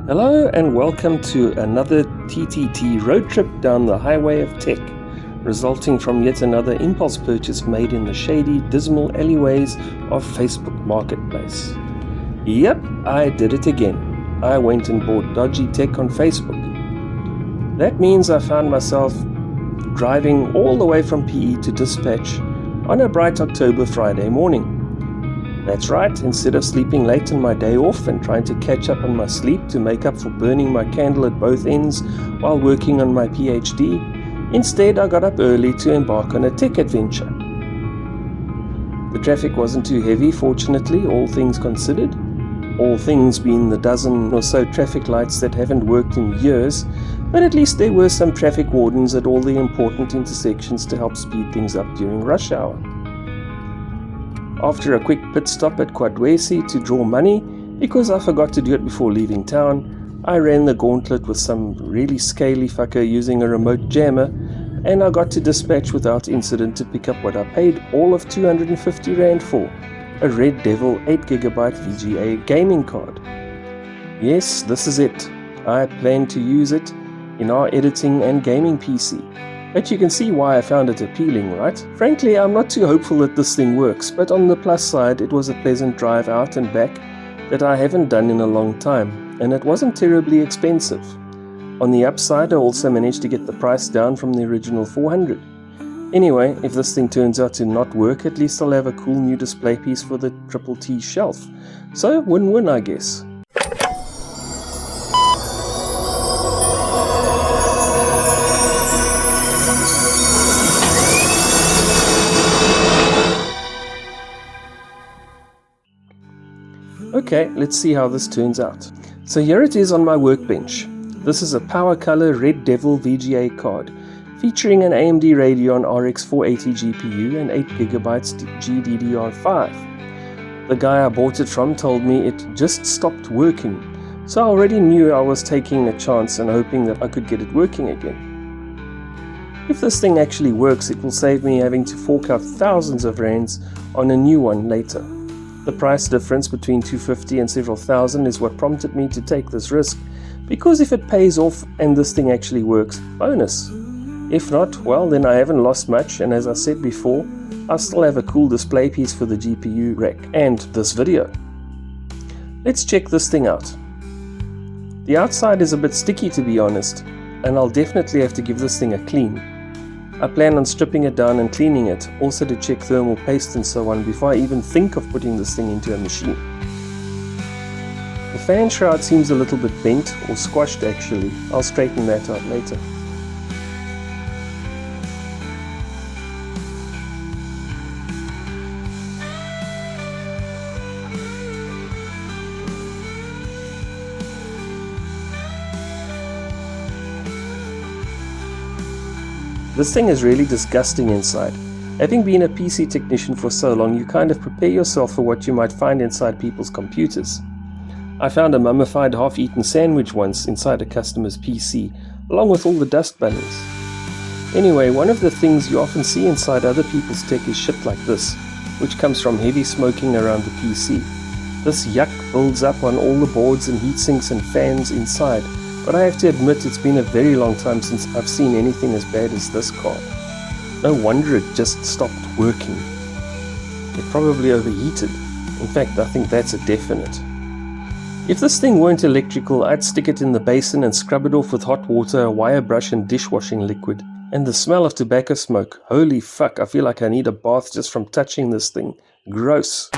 Hello and welcome to another TTT road trip down the highway of tech, resulting from yet another impulse purchase made in the shady, dismal alleyways of Facebook Marketplace. Yep, I did it again. I went and bought dodgy tech on Facebook. That means I found myself driving all the way from PE to dispatch on a bright October Friday morning. That's right, instead of sleeping late on my day off and trying to catch up on my sleep to make up for burning my candle at both ends while working on my PhD, instead I got up early to embark on a tech adventure. The traffic wasn't too heavy, fortunately, all things considered. All things being the dozen or so traffic lights that haven't worked in years, but at least there were some traffic wardens at all the important intersections to help speed things up during rush hour. After a quick pit stop at Kwadwesi to draw money, because I forgot to do it before leaving town, I ran the gauntlet with some really scaly fucker using a remote jammer, and I got to dispatch without incident to pick up what I paid all of 250 Rand for, a Red Devil 8GB VGA gaming card. Yes, this is it. I plan to use it in our editing and gaming PC. But you can see why I found it appealing, right? Frankly, I'm not too hopeful that this thing works, but on the plus side, it was a pleasant drive out and back that I haven't done in a long time, and it wasn't terribly expensive. On the upside, I also managed to get the price down from the original 400. Anyway, if this thing turns out to not work, at least I'll have a cool new display piece for the Triple T shelf. So, win-win, I guess. Okay, let's see how this turns out. So here it is on my workbench. This is a Power Color Red Devil VGA card, featuring an AMD Radeon RX 480 GPU and 8GB GDDR5. The guy I bought it from told me it just stopped working, so I already knew I was taking a chance and hoping that I could get it working again. If this thing actually works, it will save me having to fork out thousands of rands on a new one later. The price difference between 250 and several thousand is what prompted me to take this risk, because if it pays off and this thing actually works, bonus. If not, well, then I haven't lost much, and as I said before, I still have a cool display piece for the GPU rack and this video. Let's check this thing out. The outside is a bit sticky, to be honest, and I'll definitely have to give this thing a clean. I plan on stripping it down and cleaning it, also to check thermal paste and so on before I even think of putting this thing into a machine. The fan shroud seems a little bit bent, or squashed actually. I'll straighten that out later. This thing is really disgusting inside. Having been a PC technician for so long, you kind of prepare yourself for what you might find inside people's computers. I found a mummified half-eaten sandwich once inside a customer's PC, along with all the dust bunnies. Anyway, one of the things you often see inside other people's tech is shit like this, which comes from heavy smoking around the PC. This yuck builds up on all the boards and heatsinks and fans inside. But I have to admit, it's been a very long time since I've seen anything as bad as this card. No wonder it just stopped working. It probably overheated. In fact, I think that's a definite. If this thing weren't electrical, I'd stick it in the basin and scrub it off with hot water, a wire brush and dishwashing liquid. And the smell of tobacco smoke, holy fuck, I feel like I need a bath just from touching this thing. Gross.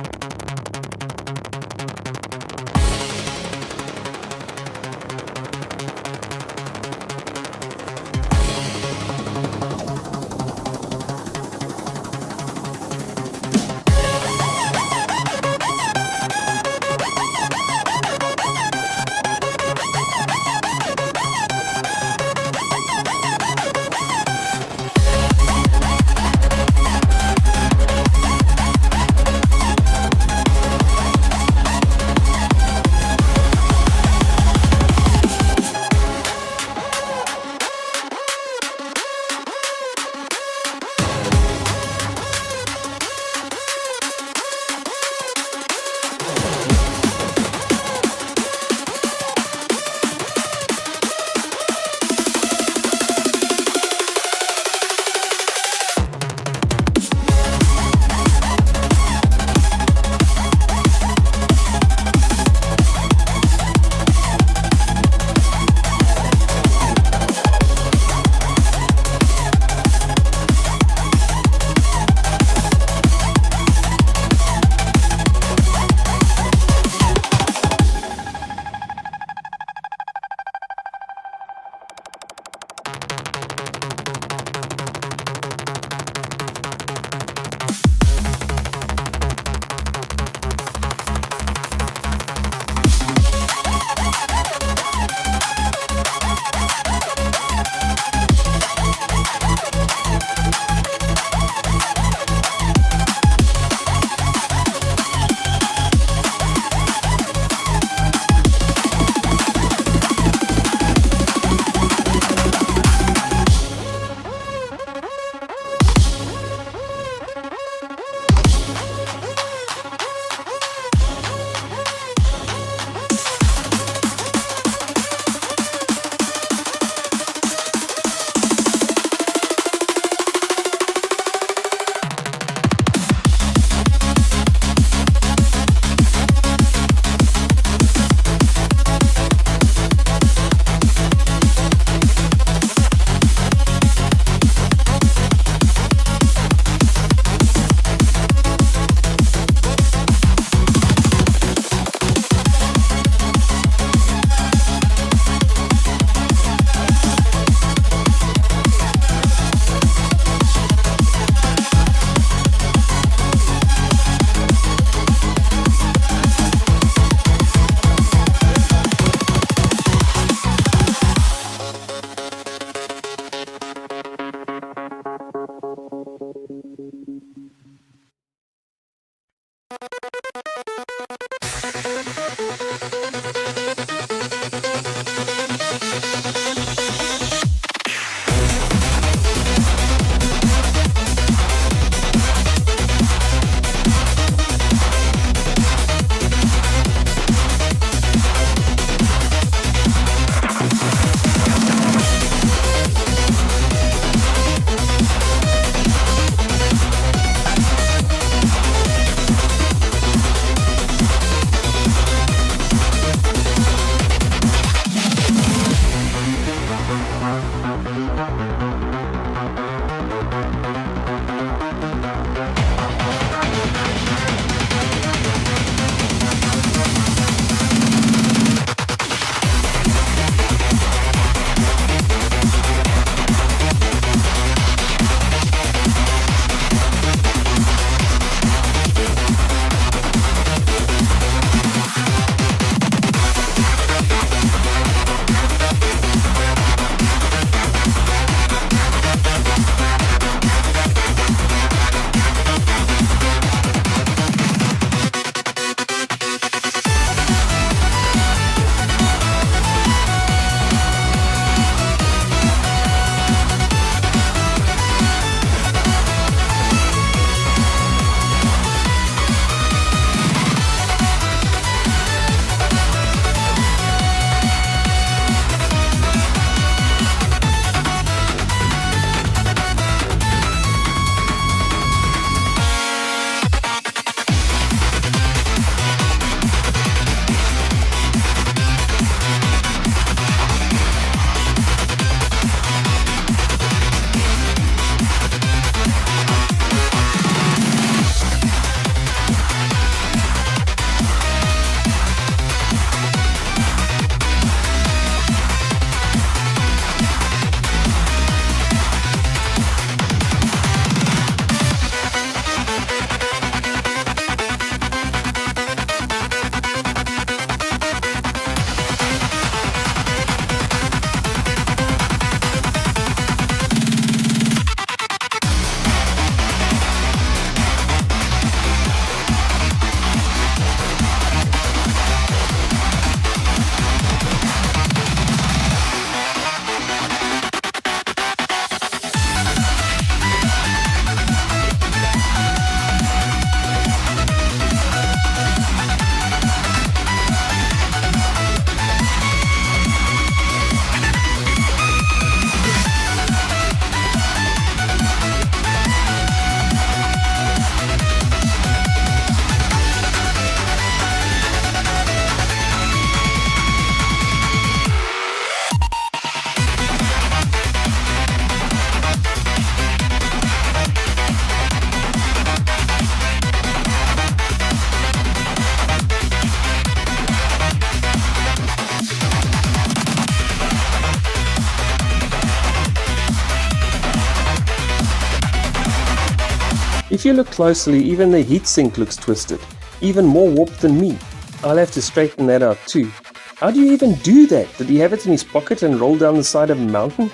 If you look closely, even the heatsink looks twisted, even more warped than me. I'll have to straighten that out too. How do you even do that? Did he have it in his pocket and roll down the side of a mountain?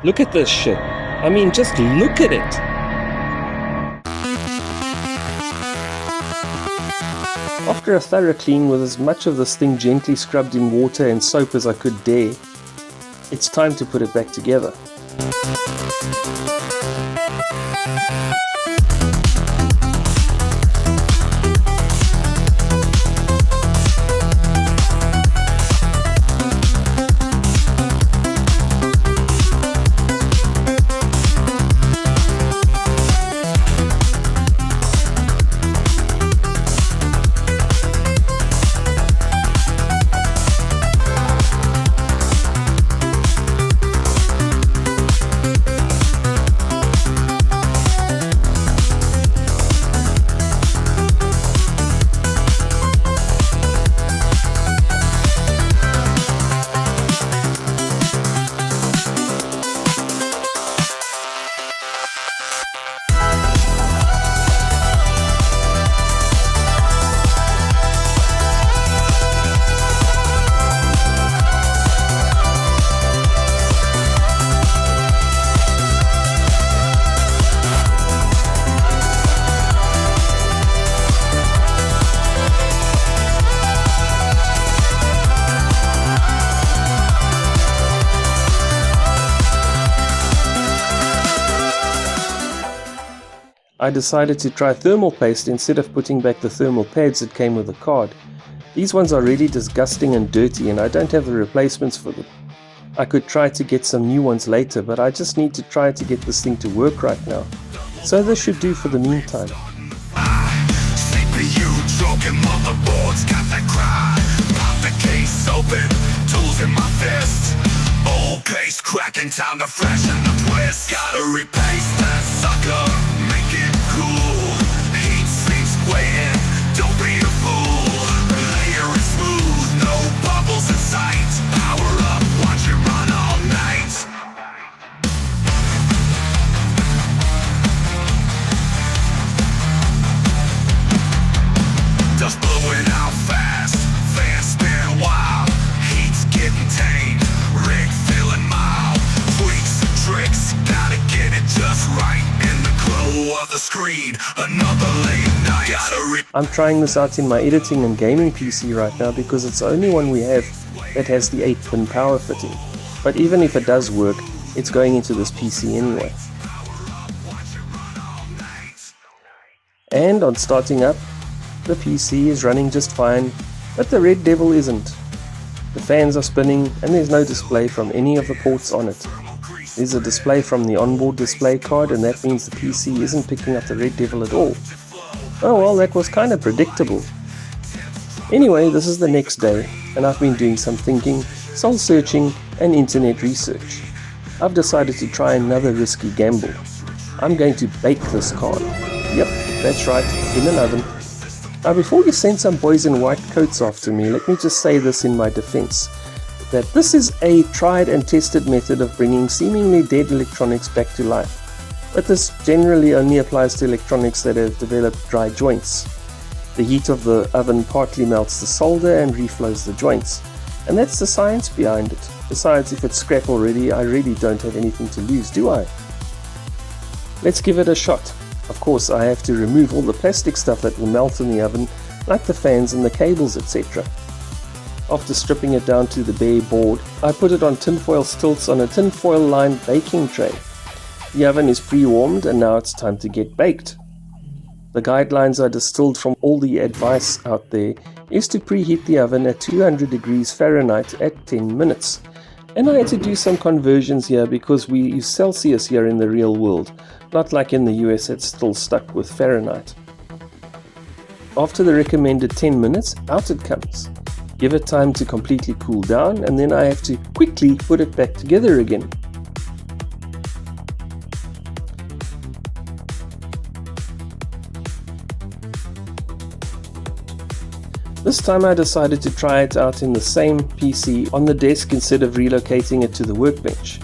Look at this shit. I mean, just look at it. After a thorough clean with as much of this thing gently scrubbed in water and soap as I could dare, it's time to put it back together. I decided to try thermal paste instead of putting back the thermal pads that came with the card. These ones are really disgusting and dirty and I don't have the replacements for them. I could try to get some new ones later, but I just need to try to get this thing to work right now. So this should do for the meantime. CPU choking, motherboards got that cry. Pop the case open, tools in my fist. Old case cracking, time to freshen the twist. Gotta replace that sucker, make it cool. Heat sinks waiting, don't be a fool. Layer it smooth, no bubbles in sight. Power up, watch it run all night. Dust blowing out fast, fans spin wild. Heat's getting tamed, rig feeling mild. Tweaks and tricks, gotta get it just right. In the glow of the screen, another late night. I'm trying this out in my editing and gaming PC right now because it's the only one we have that has the 8-pin power fitting. But even if it does work, it's going into this PC anyway. And on starting up, the PC is running just fine, but the Red Devil isn't. The fans are spinning and there's no display from any of the ports on it. There's a display from the onboard display card and that means the PC isn't picking up the Red Devil at all. Oh well, that was kind of predictable. Anyway, this is the next day and I've been doing some thinking, soul searching and internet research. I've decided to try another risky gamble. I'm going to bake this card. Yep, that's right, in an oven. Now before you send some boys in white coats after me, let me just say this in my defense, that this is a tried and tested method of bringing seemingly dead electronics back to life. But this generally only applies to electronics that have developed dry joints. The heat of the oven partly melts the solder and reflows the joints, and that's the science behind it. Besides, if it's scrap already, I really don't have anything to lose, do I? Let's give it a shot. Of course, I have to remove all the plastic stuff that will melt in the oven, like the fans and the cables, etc. After stripping it down to the bare board, I put it on tinfoil stilts on a tinfoil lined baking tray. The oven is pre-warmed and now it's time to get baked. The guidelines I distilled from all the advice out there is to preheat the oven at 200 degrees Fahrenheit at 10 minutes. And I had to do some conversions here because we use Celsius here in the real world, not like in the US it's still stuck with Fahrenheit. After the recommended 10 minutes, out it comes. Give it time to completely cool down and then I have to quickly put it back together again. This time I decided to try it out in the same PC on the desk instead of relocating it to the workbench.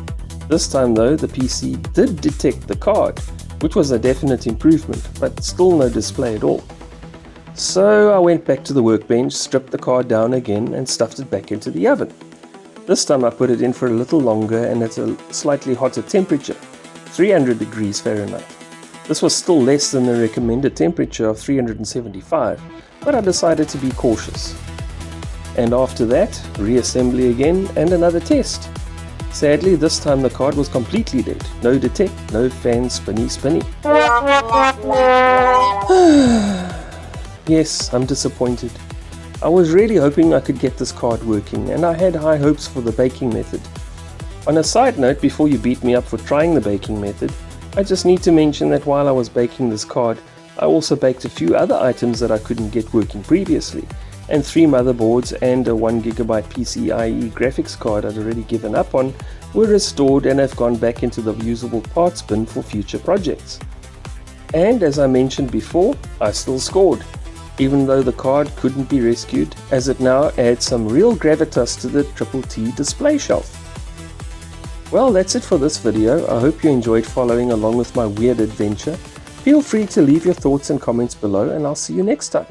This time though, the PC did detect the card, which was a definite improvement, but still no display at all. So I went back to the workbench, stripped the card down again and stuffed it back into the oven. This time I put it in for a little longer and at a slightly hotter temperature, 300 degrees Fahrenheit. This was still less than the recommended temperature of 375, but I decided to be cautious. And after that, reassembly again and another test. Sadly, this time the card was completely dead. No detect, no fan spinny. Yes, I'm disappointed. I was really hoping I could get this card working and I had high hopes for the baking method. On a side note, before you beat me up for trying the baking method, I just need to mention that while I was baking this card, I also baked a few other items that I couldn't get working previously, and 3 motherboards and a 1GB PCIe graphics card I'd already given up on were restored and have gone back into the usable parts bin for future projects. And as I mentioned before, I still scored, even though the card couldn't be rescued, as it now adds some real gravitas to the T display shelf. Well, that's it for this video. I hope you enjoyed following along with my weird adventure. Feel free to leave your thoughts and comments below and I'll see you next time.